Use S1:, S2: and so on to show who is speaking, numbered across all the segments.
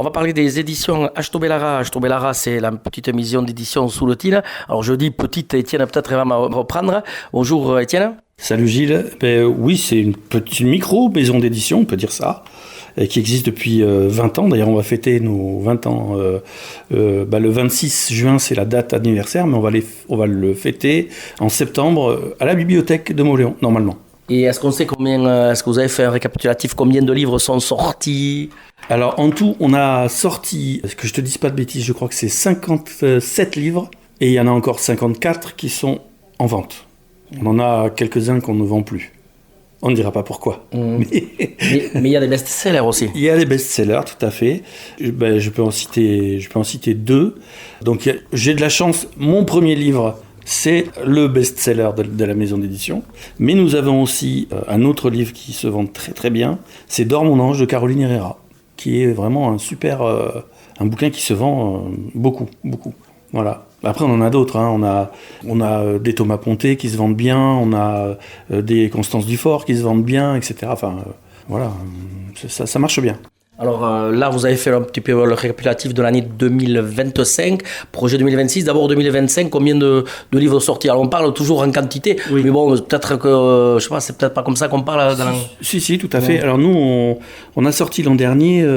S1: va parler des éditions Ashto Bellara. Ashto Bellara, c'est la petite maison d'édition sous le Tine. Alors je dis petite, Étienne peut-être va me reprendre. Bonjour Étienne.
S2: Salut Gilles. Oui, c'est une petite micro maison d'édition, on peut dire ça, qui existe depuis 20 ans. D'ailleurs, on va fêter nos 20 ans. Le 26 juin, c'est la date anniversaire, mais on va le fêter en septembre à la bibliothèque de Mauléon, normalement.
S1: Et est-ce qu'on sait combien, est-ce que vous avez fait un récapitulatif, combien de livres sont sortis?
S2: Alors en tout, on a sorti, que je te dise pas de bêtises, je crois que c'est 57 livres, et il y en a encore 54 qui sont en vente. On en a quelques-uns qu'on ne vend plus. On ne dira pas pourquoi.
S1: Mais il y a des best-sellers aussi.
S2: Il y a des best-sellers, tout à fait. Je peux en citer deux. Donc j'ai de la chance, mon premier livre, c'est le best-seller de la maison d'édition. Mais nous avons aussi un autre livre qui se vend très très bien. C'est Dors mon ange de Caroline Herrera, qui est vraiment un bouquin qui se vend beaucoup. Voilà. Après, on en a d'autres. Hein. On a des Thomas Ponté qui se vendent bien. On a des Constance Dufort qui se vendent bien, etc. Enfin, voilà. Ça marche bien.
S1: Alors là, vous avez fait un petit peu le récapitulatif de l'année 2025, projet 2026. D'abord 2025, combien de livres sortis? Alors on parle toujours en quantité, oui. Mais bon, peut-être que, je sais pas, c'est peut-être pas comme ça qu'on parle.
S2: Si, tout à fait. Alors nous, on a sorti l'an dernier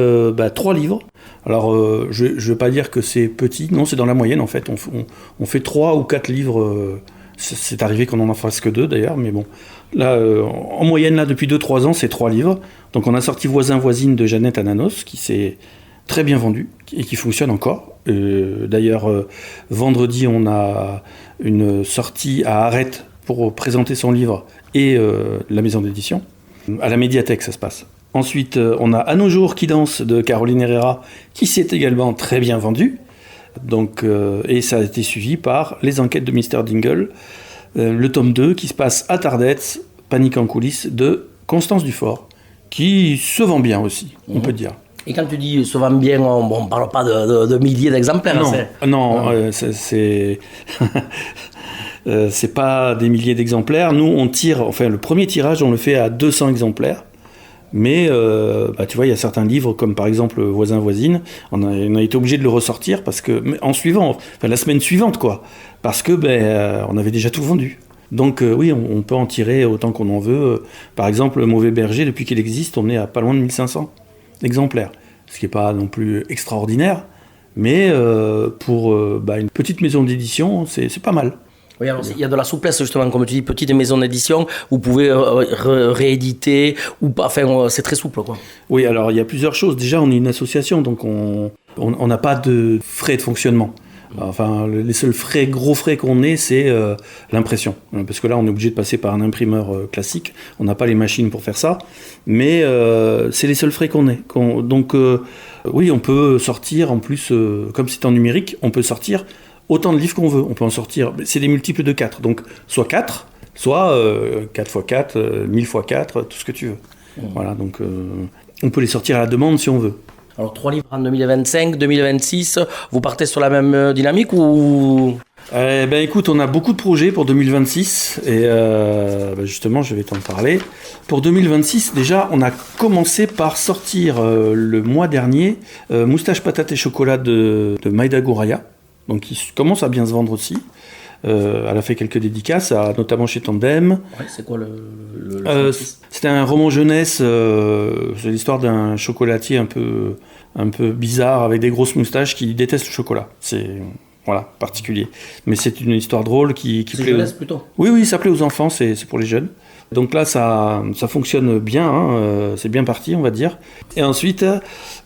S2: 3 livres. Alors je ne veux pas dire que c'est petit, non, c'est dans la moyenne en fait. On fait 3 ou 4 livres. C'est arrivé qu'on en fasse que 2 d'ailleurs, mais bon. Là, en moyenne, là, depuis 2-3 ans, c'est 3 livres. Donc on a sorti Voisin-Voisine de Jeannette Ananos, qui s'est très bien vendu et qui fonctionne encore. D'ailleurs, vendredi, on a une sortie à Arrête pour présenter son livre et la maison d'édition. À la médiathèque, ça se passe. Ensuite, on a À nos jours qui dansent de Caroline Herrera, qui s'est également très bien vendu. Donc, et ça a été suivi par Les enquêtes de Mr. Dingle, le tome 2 qui se passe à Tardets, Panique en coulisses de Constance Dufort, qui se vend bien aussi, on peut dire.
S1: Et quand tu dis se vend bien, on ne parle pas de milliers d'exemplaires.
S2: Non, c'est c'est pas des milliers d'exemplaires. Nous, on tire, enfin le premier tirage, on le fait à 200 exemplaires. Mais tu vois, il y a certains livres, comme par exemple Voisin-Voisine, on a été obligé de le ressortir parce que, la semaine suivante, quoi, parce que on avait déjà tout vendu. Donc oui, on peut en tirer autant qu'on en veut. Par exemple, Mauvais Berger, depuis qu'il existe, on est à pas loin de 1500 exemplaires, ce qui n'est pas non plus extraordinaire, mais pour une petite maison d'édition, c'est pas mal.
S1: Oui, alors il y a de la souplesse justement, comme tu dis, petite maison d'édition, vous pouvez rééditer ou pas, enfin c'est très souple quoi.
S2: Oui, alors il y a plusieurs choses. Déjà, on est une association, donc on n'a pas de frais de fonctionnement. Enfin, les seuls gros frais qu'on ait, c'est l'impression. Parce que là, on est obligé de passer par un imprimeur classique. On n'a pas les machines pour faire ça. Mais c'est les seuls frais qu'on ait. Donc, oui, on peut sortir, en plus, comme c'est en numérique, on peut sortir autant de livres qu'on veut. On peut en sortir, c'est des multiples de 4. Donc, soit 4, soit 4 x 4, 1000 x 4, tout ce que tu veux. Voilà, donc on peut les sortir à la demande si on veut.
S1: Alors 3 livres en 2025, 2026, vous partez sur la même dynamique ou...
S2: Écoute, on a beaucoup de projets pour 2026 et justement je vais t'en parler. Pour 2026, déjà on a commencé par sortir le mois dernier Moustache, patate et chocolat de Maïda Gouraya, donc qui commence à bien se vendre aussi. Elle a fait quelques dédicaces, notamment chez Tandem.
S1: Ouais, c'est quoi le
S2: c'était un roman jeunesse, c'est l'histoire d'un chocolatier un peu bizarre avec des grosses moustaches qui déteste le chocolat. C'est particulier. Mais c'est une histoire drôle qui plaît.
S1: Jeunesse plutôt.
S2: Oui, ça plaît aux enfants, c'est pour les jeunes. Donc là, ça fonctionne bien, c'est bien parti, on va dire. Et ensuite,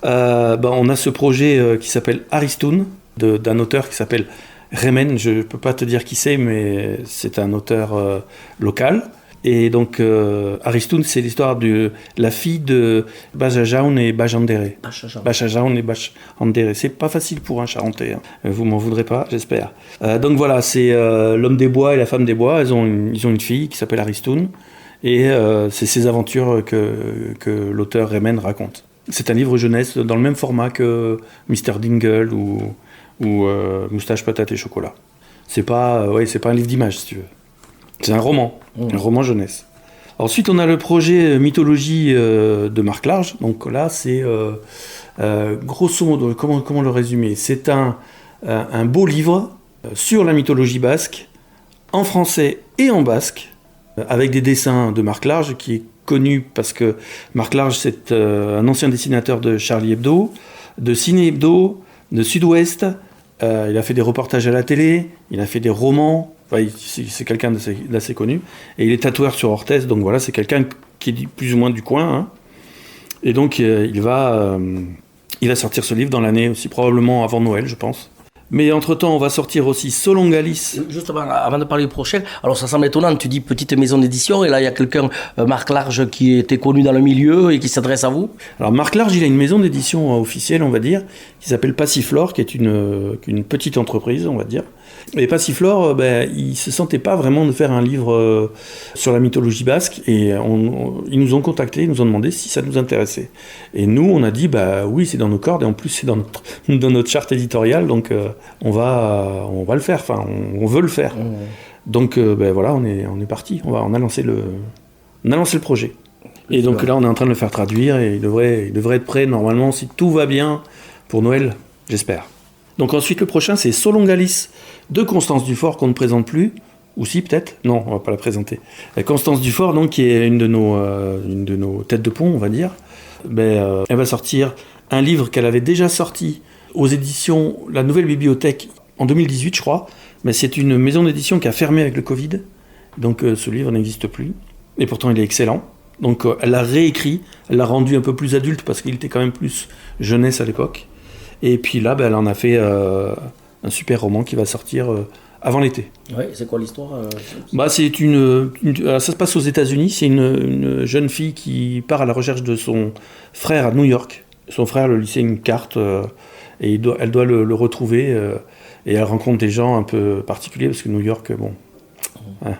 S2: on a ce projet qui s'appelle Aristoun, d'un auteur qui s'appelle Remen, je ne peux pas te dire qui c'est, mais c'est un auteur local. Et donc, Aristoun, c'est l'histoire de la fille de Bajajaun et Bajandere. Bajajaun et Bajandere. C'est pas facile pour un Charentais. Hein. Vous m'en voudrez pas, j'espère. Donc voilà, c'est l'homme des bois et la femme des bois. Ils ont une fille qui s'appelle Aristoun. Et c'est ses aventures que l'auteur Remen raconte. C'est un livre jeunesse dans le même format que Mr. Dingle ou Moustache, patate et chocolat. C'est pas un livre d'image, si tu veux. C'est un roman jeunesse. Ensuite, on a le projet Mythologie de Marc Large. Donc là, c'est grosso modo, comment le résumer ? C'est un beau livre sur la mythologie basque, en français et en basque, avec des dessins de Marc Large, qui est connu parce que Marc Large, c'est un ancien dessinateur de Charlie Hebdo, de Ciné Hebdo, de Sud-Ouest. Il a fait des reportages à la télé, il a fait des romans. Enfin, c'est quelqu'un d'assez connu. Et il est tatoueur sur Orthez, donc voilà, c'est quelqu'un qui est plus ou moins du coin. Hein. Et donc, il va sortir ce livre dans l'année aussi, probablement avant Noël, je pense. Mais entre-temps, on va sortir aussi Solongalis.
S1: Justement, avant de parler du prochain, alors ça semble étonnant, tu dis petite maison d'édition, et là il y a quelqu'un, Marc Large, qui était connu dans le milieu et qui s'adresse à vous.
S2: Alors Marc Large, il a une maison d'édition officielle, on va dire, qui s'appelle Passiflore, qui est une petite entreprise, on va dire. Et Passiflore, il ne se sentait pas vraiment de faire un livre sur la mythologie basque, et ils nous ont contactés, ils nous ont demandé si ça nous intéressait. Et nous, on a dit, oui, c'est dans nos cordes, et en plus c'est dans notre charte éditoriale, donc on va le faire, enfin, on veut le faire. Mmh. Donc voilà, on est parti, on a lancé le projet. Et donc là, on est en train de le faire traduire, et il devrait être prêt, normalement, si tout va bien, pour Noël, j'espère. Donc ensuite, le prochain, c'est Solongalis de Constance Dufort, qu'on ne présente plus. Ou si, peut-être ? Non, on va pas la présenter. Constance Dufort, donc, qui est une de nos têtes de pont, on va dire. Elle va sortir un livre qu'elle avait déjà sorti aux éditions La Nouvelle Bibliothèque en 2018, je crois. Mais c'est une maison d'édition qui a fermé avec le Covid. Donc ce livre n'existe plus. Et pourtant, il est excellent. Donc elle l'a réécrit, elle l'a rendu un peu plus adulte parce qu'il était quand même plus jeunesse à l'époque. Et puis là, elle en a fait un super roman qui va sortir avant l'été.
S1: Oui, c'est quoi l'histoire
S2: ça se passe aux États-Unis. C'est une jeune fille qui part à la recherche de son frère à New York. Son frère lui laissait une carte et elle doit le retrouver. Et elle rencontre des gens un peu particuliers parce que New York,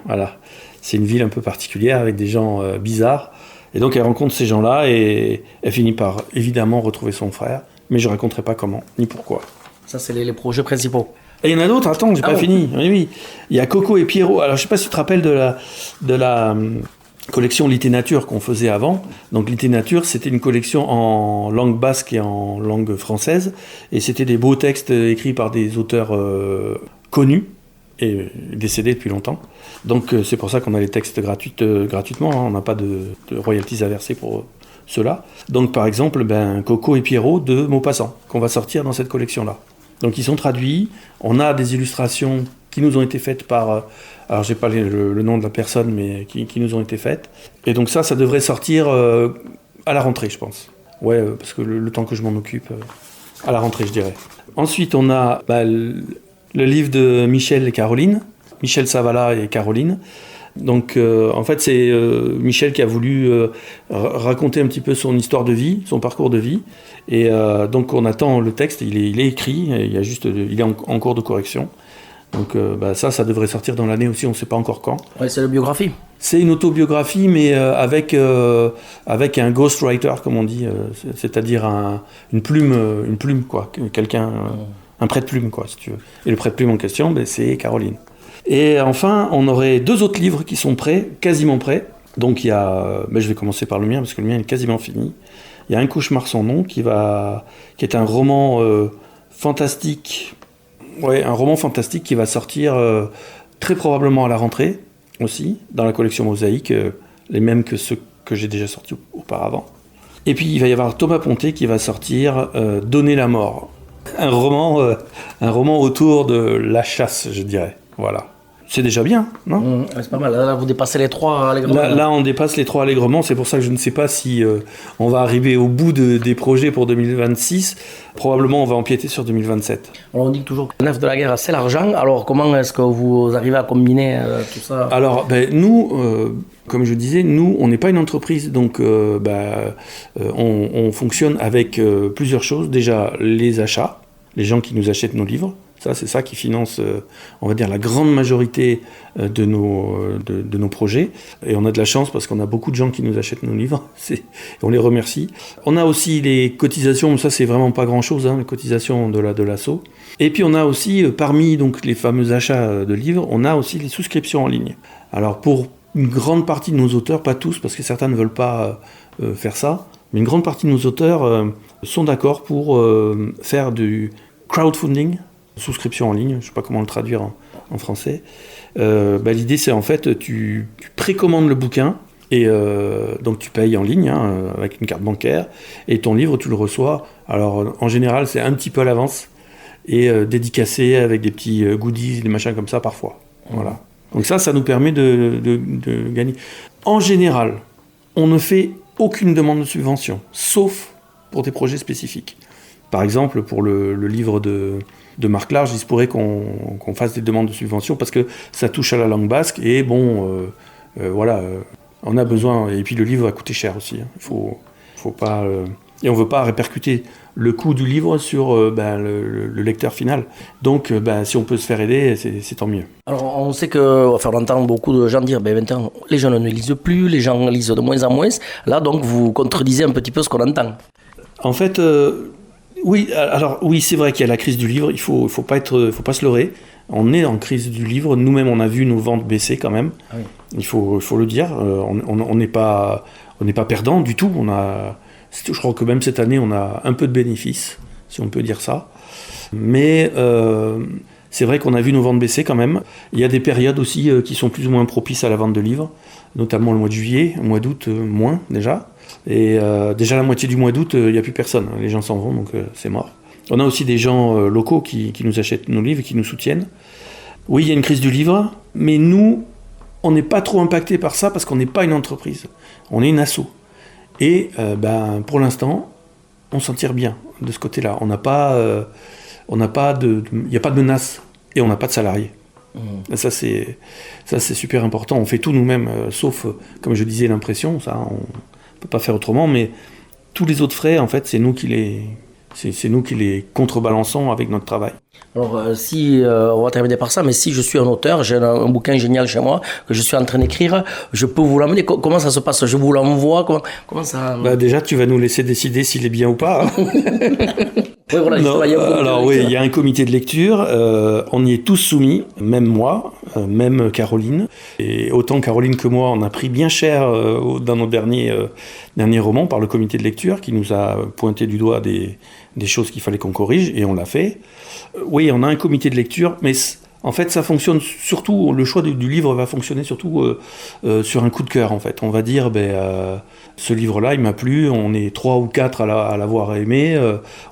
S2: voilà, c'est une ville un peu particulière avec des gens bizarres. Et donc elle rencontre ces gens-là et elle finit par évidemment retrouver son frère. Mais je ne raconterai pas comment, ni pourquoi.
S1: Ça, c'est les projets principaux.
S2: Et il y en a d'autres, attends, j'ai pas fini. Oui. Il y a Coco et Pierrot. Alors, je ne sais pas si tu te rappelles de la collection Litténature qu'on faisait avant. Donc, Litténature, c'était une collection en langue basque et en langue française. Et c'était des beaux textes écrits par des auteurs connus et décédés depuis longtemps. Donc, c'est pour ça qu'on a les textes gratuitement. Hein. On n'a pas de royalties à verser pour ceux-là. Donc par exemple, Coco et Pierrot de Maupassant, qu'on va sortir dans cette collection-là. Donc ils sont traduits, on a des illustrations qui nous ont été faites par, alors j'ai pas le nom de la personne, mais qui nous ont été faites. Et donc ça devrait sortir à la rentrée, je pense. Ouais, parce que le temps que je m'en occupe, à la rentrée, je dirais. Ensuite, on a le livre de Michel Savala et Caroline. Donc en fait c'est Michel qui a voulu raconter un petit peu son histoire de vie, son parcours de vie, et donc on attend le texte, il est écrit, il est en cours de correction. Donc ça devrait sortir dans l'année aussi, on ne sait pas encore quand.
S1: Ouais, c'est une biographie. C'est
S2: une autobiographie, mais avec un ghostwriter, comme on dit, c'est-à-dire une plume quoi, quelqu'un, un prête-plume quoi, si tu veux. Et le prête-plume en question, c'est Caroline. Et enfin, on aurait 2 autres livres qui sont prêts, quasiment prêts. Donc il y a, je vais commencer par le mien parce que le mien est quasiment fini. Il y a Un cauchemar sans nom qui est un roman fantastique. Ouais, un roman fantastique qui va sortir très probablement à la rentrée aussi dans la collection Mosaïque, les mêmes que ceux que j'ai déjà sortis auparavant. Et puis il va y avoir Thomas Ponté qui va sortir Donner la mort, un roman autour de la chasse, je dirais. Voilà. C'est déjà bien, non ?
S1: C'est pas mal. Là, vous dépassez les 3 allègrement.
S2: Là, on dépasse les 3 allègrement. C'est pour ça que je ne sais pas si on va arriver au bout des projets pour 2026. Probablement, on va empiéter sur 2027.
S1: Alors, on dit toujours que le nerf de la guerre, c'est l'argent. Alors, comment est-ce que vous arrivez à combiner tout ça ?
S2: Alors, nous, comme je disais, nous, on n'est pas une entreprise. Donc, on fonctionne avec plusieurs choses. Déjà, les achats, les gens qui nous achètent nos livres. Ça, c'est ça qui finance, on va dire, la grande majorité de nos projets. Et on a de la chance parce qu'on a beaucoup de gens qui nous achètent nos livres. On les remercie. On a aussi les cotisations, mais ça, c'est vraiment pas grand-chose, les cotisations de l'asso. Et puis, on a aussi, parmi donc, les fameux achats de livres, on a aussi les souscriptions en ligne. Alors, pour une grande partie de nos auteurs, pas tous, parce que certains ne veulent pas faire ça, mais une grande partie de nos auteurs sont d'accord pour faire du crowdfunding, souscription en ligne, je ne sais pas comment le traduire en français. L'idée, c'est en fait, tu précommandes le bouquin, et donc tu payes en ligne avec une carte bancaire, et ton livre, tu le reçois. Alors, en général, c'est un petit peu à l'avance, et dédicacé avec des petits goodies, des machins comme ça parfois. Voilà. Donc ça nous permet de gagner. En général, on ne fait aucune demande de subvention, sauf pour des projets spécifiques. Par exemple, pour le livre de Marc Large, il se pourrait qu'on fasse des demandes de subvention parce que ça touche à la langue basque et on a besoin. Et puis le livre va coûter cher aussi. Faut pas. Et on ne veut pas répercuter le coût du livre sur le lecteur final. Donc, si on peut se faire aider, c'est tant mieux.
S1: Alors, on sait on entend beaucoup de gens dire maintenant, les gens ne lisent plus, les gens lisent de moins en moins. Là, donc, vous contredisez un petit peu ce qu'on entend.
S2: En fait, oui, c'est vrai qu'il y a la crise du livre. Il faut pas se leurrer. On est en crise du livre. Nous-mêmes, on a vu nos ventes baisser quand même. Ah oui. Il faut le dire. On n'est pas perdant du tout. Je crois que même cette année, on a un peu de bénéfices, si on peut dire ça. Mais c'est vrai qu'on a vu nos ventes baisser quand même. Il y a des périodes aussi qui sont plus ou moins propices à la vente de livres, notamment le mois de juillet, le mois d'août, moins déjà. Et déjà la moitié du mois d'août, il n'y a plus personne. Les gens s'en vont, donc c'est mort. On a aussi des gens locaux qui nous achètent nos livres et qui nous soutiennent. Oui, il y a une crise du livre, mais nous, on n'est pas trop impacté par ça parce qu'on n'est pas une entreprise. On est une asso. Et pour l'instant, on s'en tire bien de ce côté-là. Il n'y a pas de menace et on n'a pas de salariés. Et ça, c'est super important. On fait tout nous-mêmes, sauf, comme je disais, l'impression. Ça, on ne peut pas faire autrement. Mais tous les autres frais, en fait, c'est nous qui les contrebalançons avec notre travail.
S1: Alors, on va terminer par ça, mais si je suis un auteur, j'ai un bouquin génial chez moi, que je suis en train d'écrire, je peux vous l'emmener. Comment ça se passe? Je vous l'envoie? Comment ça...
S2: Déjà, tu vas nous laisser décider s'il est bien ou pas.
S1: Oui, voilà,
S2: il y a un comité de lecture, on y est tous soumis, même moi, même Caroline. Et autant Caroline que moi, on a pris bien cher dans nos derniers romans par le comité de lecture qui nous a pointé du doigt des choses qu'il fallait qu'on corrige, et on l'a fait. Oui, on a un comité de lecture, mais en fait, ça fonctionne surtout, le choix du livre va fonctionner surtout sur un coup de cœur, en fait. On va dire, ce livre-là, il m'a plu, on est 3 ou 4 à l'avoir aimé,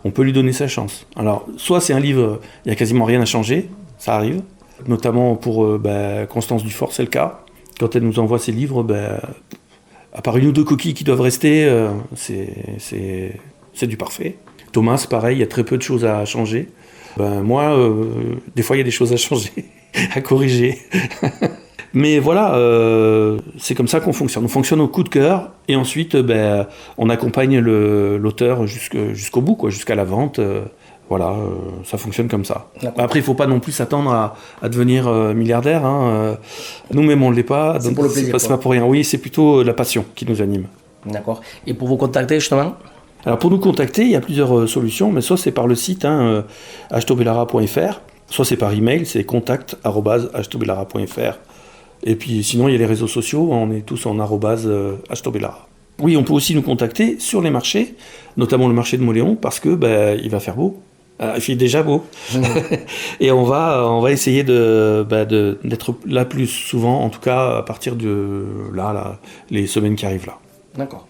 S2: on peut lui donner sa chance. Alors, soit c'est un livre, il n'y a quasiment rien à changer, ça arrive, notamment pour Constance Dufort, c'est le cas. Quand elle nous envoie ses livres, à part une ou deux coquilles qui doivent rester, c'est du parfait. Thomas, pareil, il y a très peu de choses à changer. Moi, des fois, il y a des choses à changer, à corriger. Mais voilà, c'est comme ça qu'on fonctionne. On fonctionne au coup de cœur, et ensuite, on accompagne l'auteur jusqu'au bout, jusqu'à la vente. Ça fonctionne comme ça. Après, il ne faut pas non plus s'attendre à devenir milliardaire. Nous-mêmes, on ne l'est pas.
S1: C'est pour le plaisir.
S2: C'est pas pour rien. Oui, c'est plutôt la passion qui nous anime.
S1: D'accord. Et pour vous contacter, justement ?
S2: Alors pour nous contacter, il y a plusieurs solutions, mais soit c'est par le site htobellara.fr, soit c'est par email, c'est contact@htobellara.fr. Et puis sinon il y a les réseaux sociaux, on est tous en @htobellara. Oui, on peut aussi nous contacter sur les marchés, notamment le marché de Mauléon, parce que il va faire beau. Il fait déjà beau. Et on va essayer d'être là plus souvent, en tout cas à partir de là les semaines qui arrivent là.
S1: D'accord.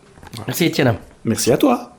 S1: Merci Étienne.
S2: Merci à toi.